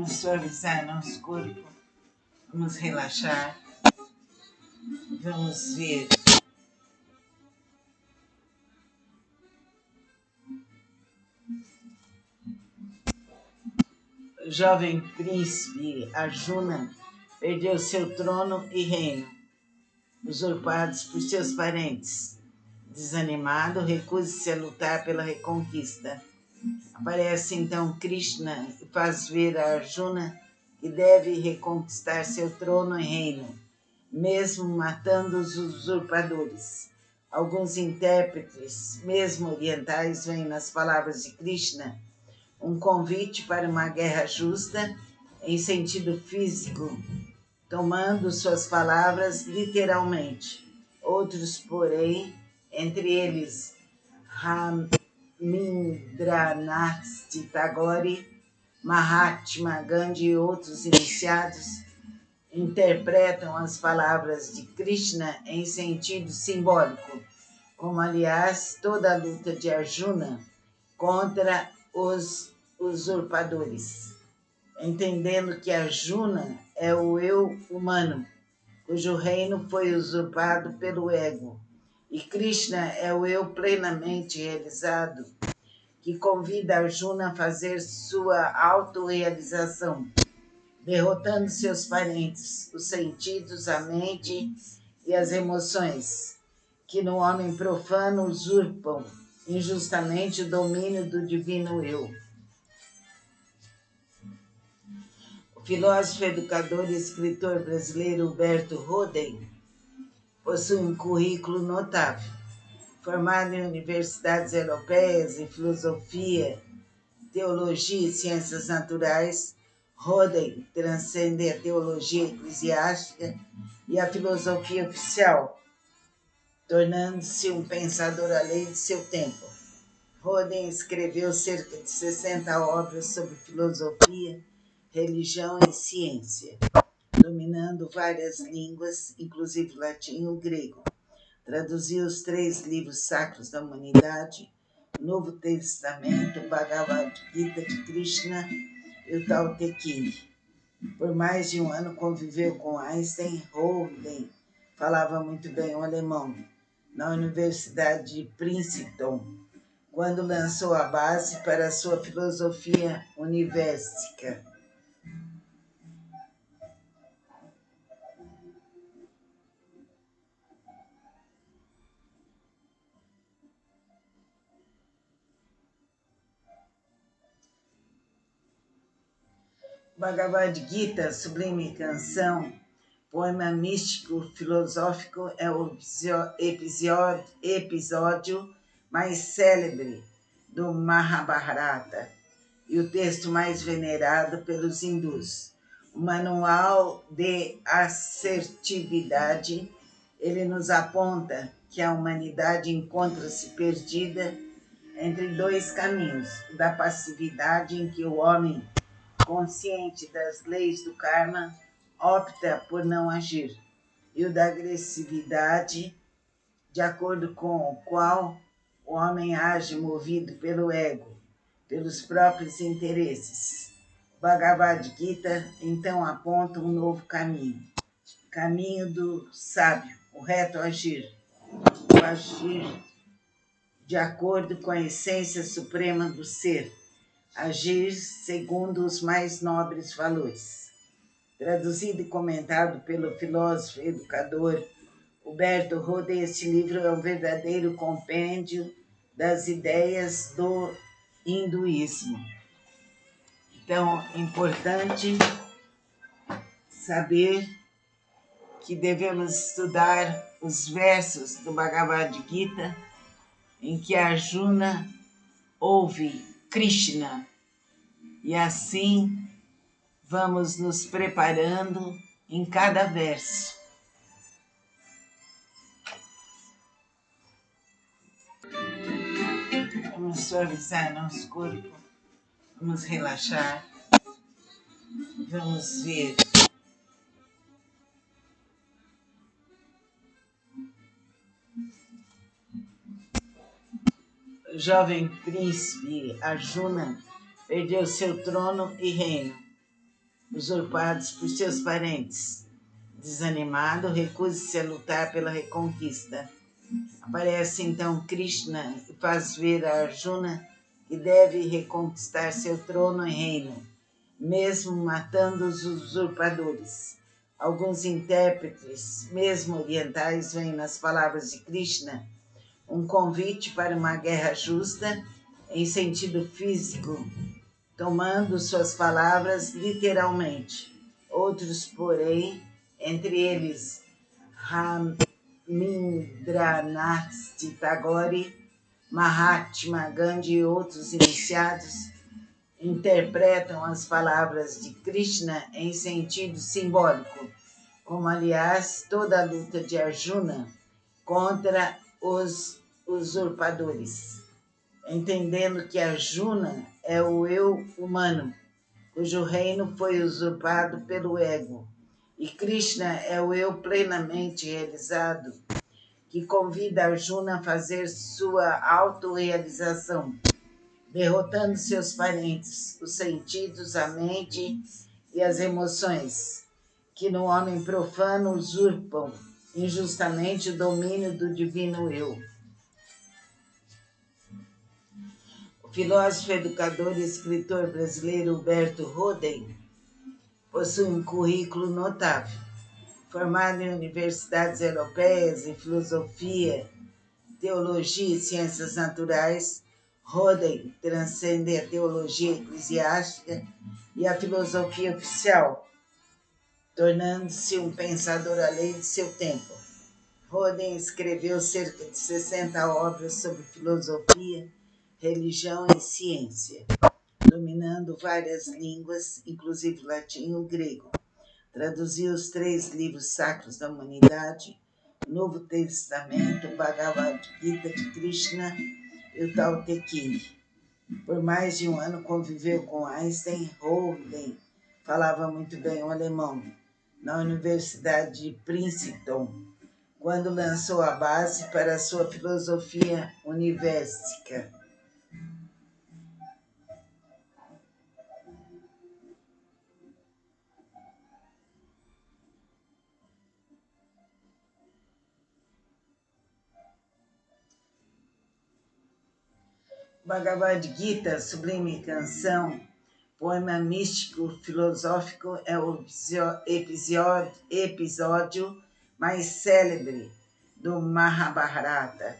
Vamos suavizar nosso corpo, vamos relaxar, vamos ver o jovem príncipe Arjuna perdeu seu trono e reino, usurpados por seus parentes. Desanimado, recusa-se a lutar pela reconquista. Aparece então Krishna e faz ver a Arjuna que deve reconquistar seu trono e reino, mesmo matando os usurpadores. Alguns intérpretes, mesmo orientais, veem nas palavras de Krishna um convite para uma guerra justa em sentido físico, tomando suas palavras literalmente. Outros, porém, entre eles Ramindranath Tagore, Mahatma Gandhi e outros iniciados, interpretam as palavras de Krishna em sentido simbólico, como, aliás, toda a luta de Arjuna contra os usurpadores, entendendo que Arjuna é o eu humano, cujo reino foi usurpado pelo ego, e Krishna é o eu plenamente realizado, que convida Arjuna a fazer sua autorrealização, derrotando seus parentes, os sentidos, a mente e as emoções, que no homem profano usurpam injustamente o domínio do divino eu. O filósofo, educador e escritor brasileiro Huberto Roden possui um currículo notável. Formado em universidades europeias em filosofia, teologia e ciências naturais, Roden transcende a teologia eclesiástica e a filosofia oficial, tornando-se um pensador além de seu tempo. Roden escreveu cerca de 60 obras sobre filosofia, religião e ciência, dominando várias línguas, inclusive latim e grego. Traduziu os 3 livros sacros da humanidade, o Novo Testamento, o Bhagavad Gita de Krishna e o Tao Te Ching. Por mais de um ano conviveu com Einstein. Roden falava muito bem o alemão na Universidade de Princeton, quando lançou a base para a sua filosofia universal. Bhagavad Gita, sublime canção, poema místico-filosófico, é o episódio mais célebre do Mahabharata e o texto mais venerado pelos hindus. O manual de assertividade, ele nos aponta que a humanidade encontra-se perdida entre 2 caminhos: o da passividade, em que o homem, consciente das leis do karma, opta por não agir, e o da agressividade, de acordo com o qual o homem age movido pelo ego, pelos próprios interesses. Bhagavad Gita, então, aponta um novo caminho do sábio, o reto agir, o agir de acordo com a essência suprema do ser, agir segundo os mais nobres valores. Traduzido e comentado pelo filósofo e educador Huberto Roden, este livro é um verdadeiro compêndio das ideias do hinduísmo. Então, é importante saber que devemos estudar os versos do Bhagavad Gita em que Arjuna ouve Krishna, e assim vamos nos preparando em cada verso. Vamos suavizar nosso corpo, vamos relaxar, vamos ver o jovem príncipe Arjuna perdeu seu trono e reino, usurpados por seus parentes. Desanimado, recusa-se a lutar pela reconquista. Aparece então Krishna e faz ver a Arjuna que deve reconquistar seu trono e reino, mesmo matando os usurpadores. Alguns intérpretes, mesmo orientais, veem nas palavras de Krishna um convite para uma guerra justa em sentido físico, tomando suas palavras literalmente. Outros, porém, entre eles Ramindranath Tagore, Mahatma Gandhi e outros iniciados, interpretam as palavras de Krishna em sentido simbólico, como, aliás, toda a luta de Arjuna contra os usurpadores, entendendo que Arjuna é o eu humano, cujo reino foi usurpado pelo ego, e Krishna é o eu plenamente realizado, que convida Arjuna a fazer sua autorrealização, derrotando seus parentes, os sentidos, a mente e as emoções, que no homem profano usurpam injustamente o domínio do divino eu. O filósofo, educador e escritor brasileiro Humberto Roden possui um currículo notável. Formado em universidades europeias em filosofia, teologia e ciências naturais, Roden transcende a teologia eclesiástica e a filosofia oficial, tornando-se um pensador além de seu tempo. Roden escreveu cerca de 60 obras sobre filosofia, religião e ciência, dominando várias línguas, inclusive latim e o grego. Traduziu os 3 livros sacros da humanidade, o Novo Testamento, o Bhagavad Gita de Krishna e o Tao Te Ching. Por mais de um ano conviveu com Einstein. Roden falava muito bem o alemão na Universidade de Princeton, quando lançou a base para a sua filosofia universal. Bhagavad Gita, sublime canção, poema místico-filosófico, é o episódio mais célebre do Mahabharata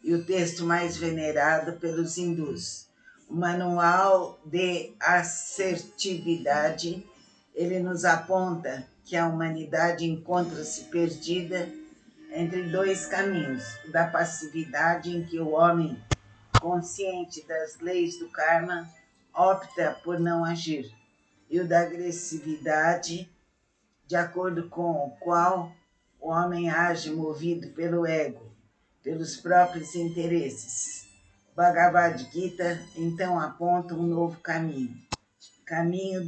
e o texto mais venerado pelos hindus. O manual de assertividade, ele nos aponta que a humanidade encontra-se perdida entre 2 caminhos: o da passividade, em que o homem, consciente das leis do karma, opta por não agir, e o da agressividade, de acordo com o qual o homem age movido pelo ego, pelos próprios interesses. O Bhagavad Gita, então, aponta um novo caminho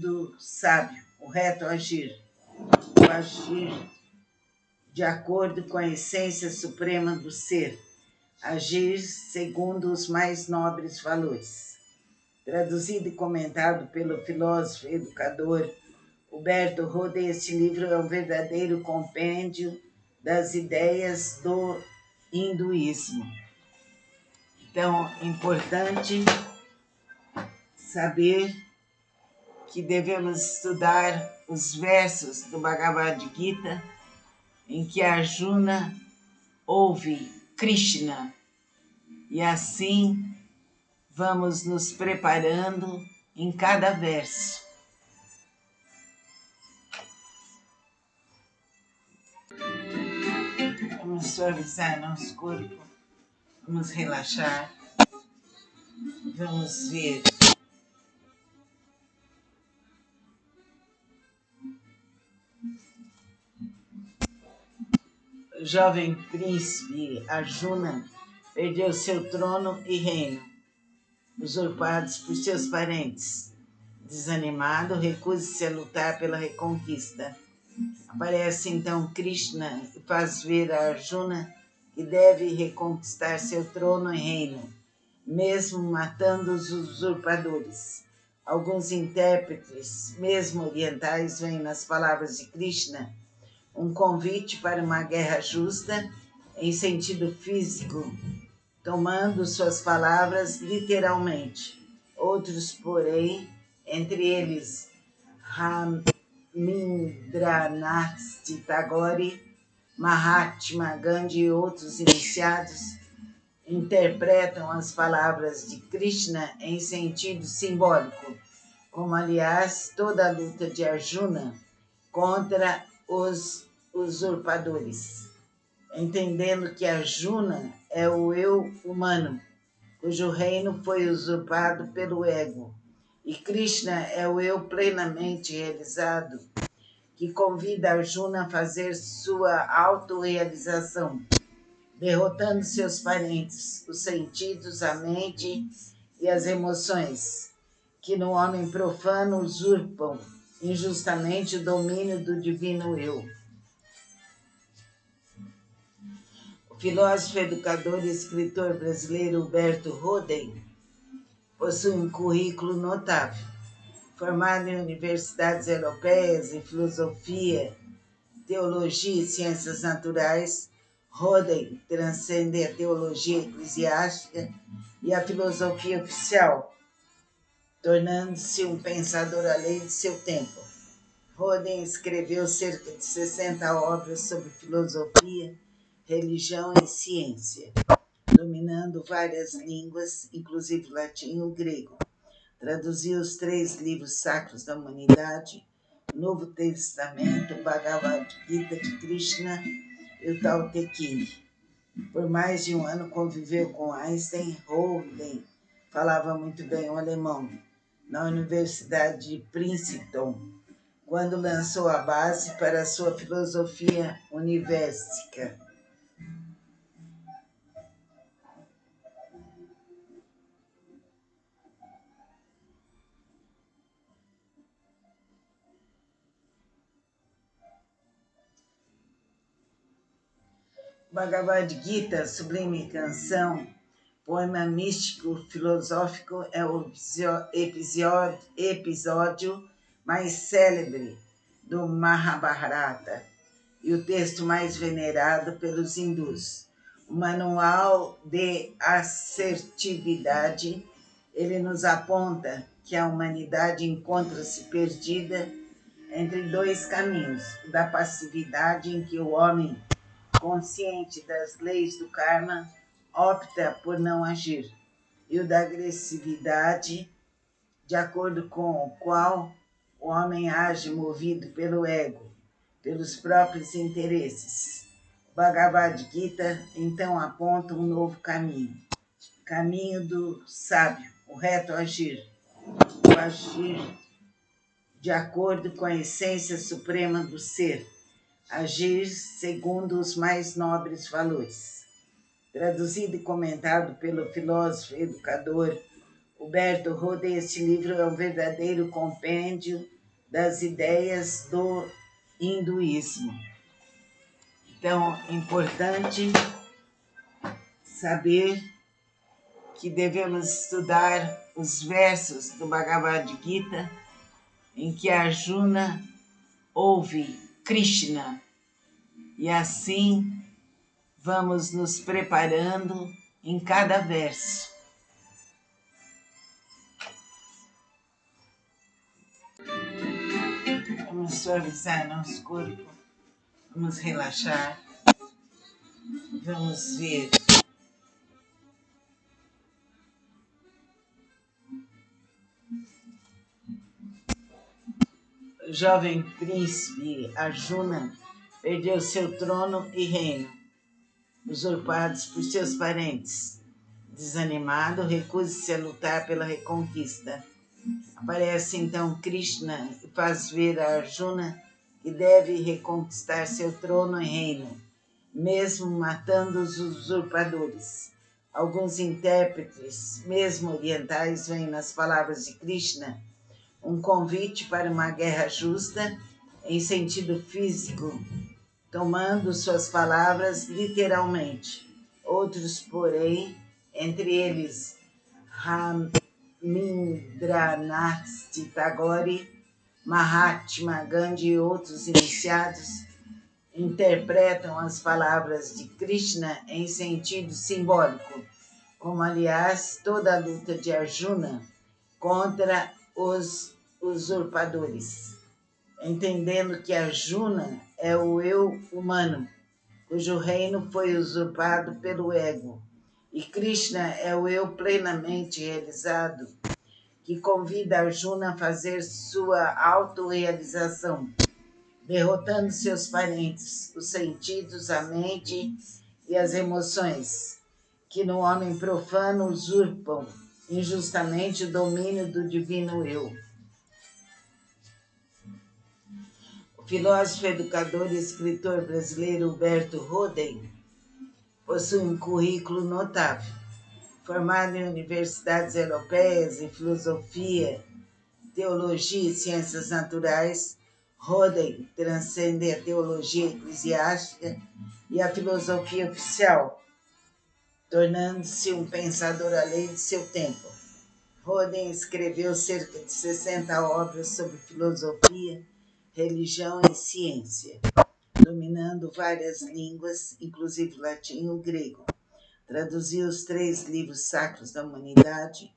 do sábio, o reto agir, o agir de acordo com a essência suprema do ser, agir segundo os mais nobres valores. Traduzido e comentado pelo filósofo e educador Humberto Roden, este livro é um verdadeiro compêndio das ideias do hinduísmo. Então, é importante saber que devemos estudar os versos do Bhagavad Gita em que Arjuna ouve Krishna, e assim vamos nos preparando em cada verso. Vamos suavizar nosso corpo, vamos relaxar, vamos ver o jovem príncipe Arjuna perdeu seu trono e reino, usurpados por seus parentes. Desanimado, recusa-se a lutar pela reconquista. Aparece então Krishna e faz ver a Arjuna que deve reconquistar seu trono e reino, mesmo matando os usurpadores. Alguns intérpretes, mesmo orientais, veem nas palavras de Krishna um convite para uma guerra justa em sentido físico, tomando suas palavras literalmente. Outros, porém, entre eles Ramindranath Tagore, Mahatma Gandhi e outros iniciados, interpretam as palavras de Krishna em sentido simbólico, como, aliás, toda a luta de Arjuna contra os usurpadores, entendendo que Arjuna é o eu humano, cujo reino foi usurpado pelo ego, e Krishna é o eu plenamente realizado, que convida Arjuna a fazer sua autorrealização, derrotando seus parentes, os sentidos, a mente e as emoções, que no homem profano usurpam injustamente o domínio do divino eu. O filósofo, educador e escritor brasileiro Humberto Roden possui um currículo notável. Formado em universidades europeias em filosofia, teologia e ciências naturais, Roden transcende a teologia eclesiástica e a filosofia oficial, tornando-se um pensador além de seu tempo. Roden escreveu cerca de 60 obras sobre filosofia, religião e ciência, dominando várias línguas, inclusive latim e o grego. Traduziu os 3 livros sacros da humanidade, o Novo Testamento, o Bhagavad Gita de Krishna e o Tao Te Ching. Por mais de um ano conviveu com Einstein. Roden falava muito bem o alemão na Universidade de Princeton, quando lançou a base para a sua filosofia universística. Bhagavad Gita, sublime canção, poema místico-filosófico, é o episódio mais célebre do Mahabharata e o texto mais venerado pelos hindus. O manual de assertividade, ele nos aponta que a humanidade encontra-se perdida entre 2 caminhos: o da passividade, em que o homem, consciente das leis do karma, opta por não agir, e o da agressividade, de acordo com o qual o homem age movido pelo ego, pelos próprios interesses. O Bhagavad Gita, então, aponta um novo caminho do sábio, o reto agir, o agir de acordo com a essência suprema do ser, agir segundo os mais nobres valores. Traduzido e comentado pelo filósofo e educador Humberto Roden, este livro é um verdadeiro compêndio das ideias do hinduísmo. Então, é importante saber que devemos estudar os versos do Bhagavad Gita em que Arjuna ouve Krishna, e assim vamos nos preparando em cada verso. Vamos suavizar nosso corpo, vamos relaxar, vamos ver o jovem príncipe Arjuna perdeu seu trono e reino, usurpados por seus parentes. Desanimado, recusa-se a lutar pela reconquista. Aparece então Krishna e faz ver a Arjuna que deve reconquistar seu trono e reino, mesmo matando os usurpadores. Alguns intérpretes, mesmo orientais, veem nas palavras de Krishna um convite para uma guerra justa em sentido físico, tomando suas palavras literalmente. Outros, porém, entre eles Rabindranath Tagore, Mahatma Gandhi e outros iniciados interpretam as palavras de Krishna em sentido simbólico, como, aliás, toda a luta de Arjuna contra os usurpadores, entendendo que Arjuna é o eu humano, cujo reino foi usurpado pelo ego, e Krishna é o eu plenamente realizado, que convida Arjuna a fazer sua autorrealização, derrotando seus parentes, os sentidos, a mente e as emoções, que no homem profano usurpam injustamente o domínio do divino eu. O filósofo, educador e escritor brasileiro Humberto Roden possui um currículo notável. Formado em universidades europeias em filosofia, teologia e ciências naturais, Roden transcende a teologia eclesiástica e a filosofia oficial, tornando-se um pensador além de seu tempo. Roden escreveu cerca de 60 obras sobre filosofia, religião e ciência, dominando várias línguas, inclusive latim e grego. Traduziu os 3 livros sacros da humanidade,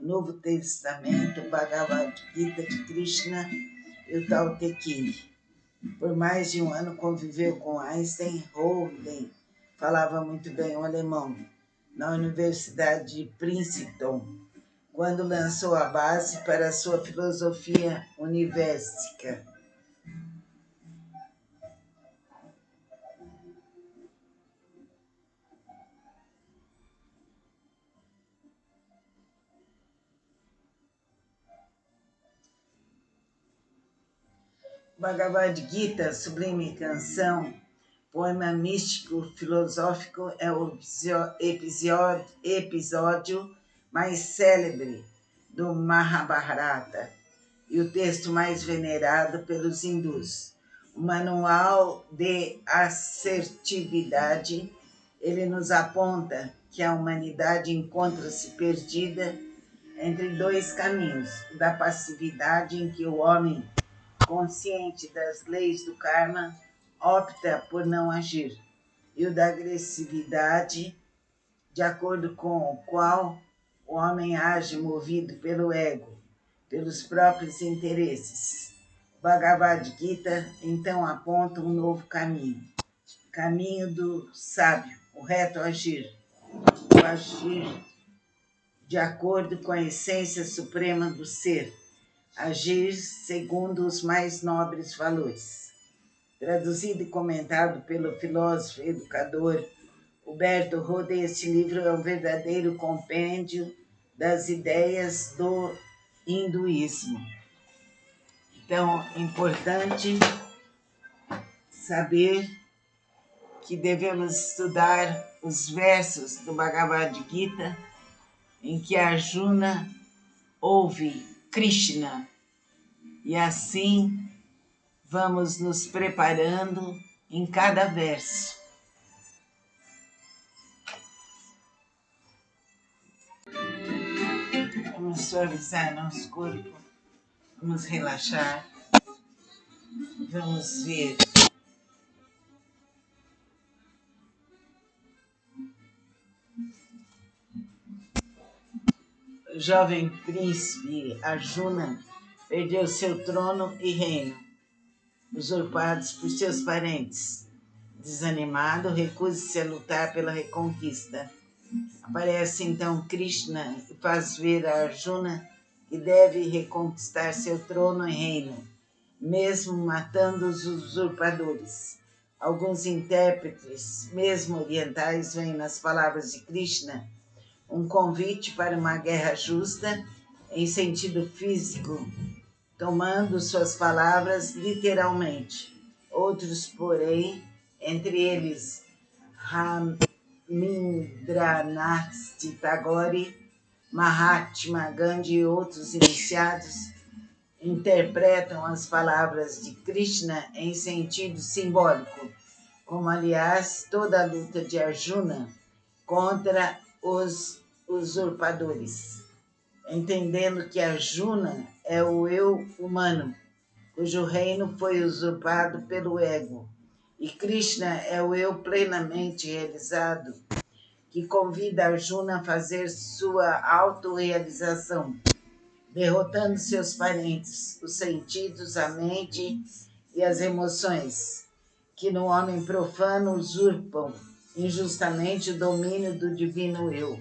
o Novo Testamento, o Bhagavad Gita de Krishna e o Tao Te Ching. Por mais de um ano conviveu com Einstein. Roden falava muito bem o alemão na Universidade de Princeton, quando lançou a base para a sua filosofia universística. Bhagavad Gita, sublime canção, poema místico-filosófico, é o episódio mais célebre do Mahabharata e o texto mais venerado pelos hindus. O manual de assertividade, ele nos aponta que a humanidade encontra-se perdida entre 2 caminhos: o da passividade, em que o homem, consciente das leis do karma, opta por não agir, e o da agressividade, de acordo com o qual o homem age movido pelo ego, pelos próprios interesses. O Bhagavad Gita, então, aponta um novo caminho do sábio, o reto agir, o agir de acordo com a essência suprema do ser, agir segundo os mais nobres valores. Traduzido e comentado pelo filósofo e educador Humberto Roden, este livro é um verdadeiro compêndio das ideias do hinduísmo. Então, é importante saber que devemos estudar os versos do Bhagavad Gita em que Arjuna ouve Krishna, e assim vamos nos preparando em cada verso. Vamos suavizar nosso corpo, vamos relaxar, vamos ver o jovem príncipe Arjuna perdeu seu trono e reino, usurpados por seus parentes. Desanimado, recusa-se a lutar pela reconquista. Aparece então Krishna e faz ver a Arjuna que deve reconquistar seu trono e reino, mesmo matando os usurpadores. Alguns intérpretes, mesmo orientais, veem nas palavras de Krishna um convite para uma guerra justa em sentido físico, tomando suas palavras literalmente. Outros, porém, entre eles Rabindranath Tagore, Mahatma Gandhi e outros iniciados, interpretam as palavras de Krishna em sentido simbólico, como, aliás, toda a luta de Arjuna contra os usurpadores, entendendo que Arjuna é o eu humano, cujo reino foi usurpado pelo ego, e Krishna é o eu plenamente realizado, que convida Arjuna a fazer sua autorrealização, derrotando seus parentes, os sentidos, a mente e as emoções, que no homem profano usurpam injustamente o domínio do divino eu.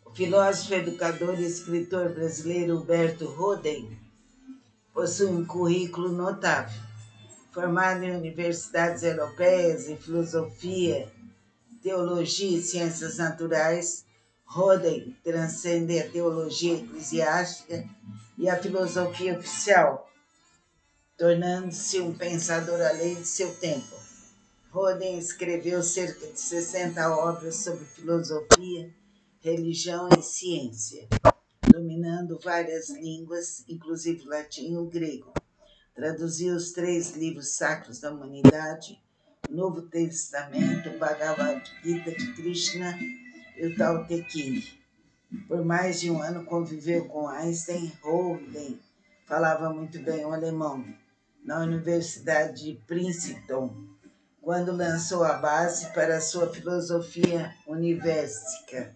O filósofo, educador e escritor brasileiro Huberto Roden possui um currículo notável. Formado em universidades europeias em filosofia, teologia e ciências naturais, Roden transcende a teologia eclesiástica e a filosofia oficial, tornando-se um pensador além de seu tempo. Roden escreveu cerca de 60 obras sobre filosofia, religião e ciência, dominando várias línguas, inclusive latim e grego. Traduziu os 3 livros sacros da humanidade, o Novo Testamento, o Bhagavad Gita de Krishna e o Tao Te Ching. Por mais de um ano conviveu com Einstein. Roden falava muito bem o alemão na Universidade de Princeton, quando lançou a base para a sua filosofia universística.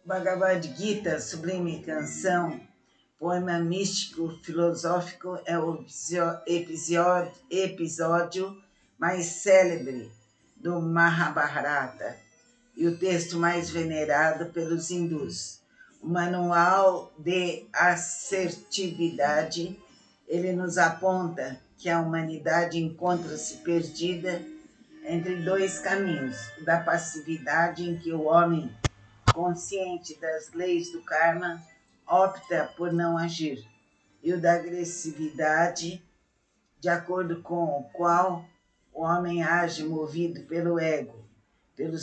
Bhagavad Gita, sublime canção, poema místico filosófico, é o episódio mais célebre do Mahabharata e o texto mais venerado pelos hindus. O manual de assertividade, ele nos aponta que a humanidade encontra-se perdida entre 2 caminhos: o da passividade, em que o homem, consciente das leis do karma, opta por não agir, e o da agressividade, de acordo com o qual o homem age movido pelo ego, pelos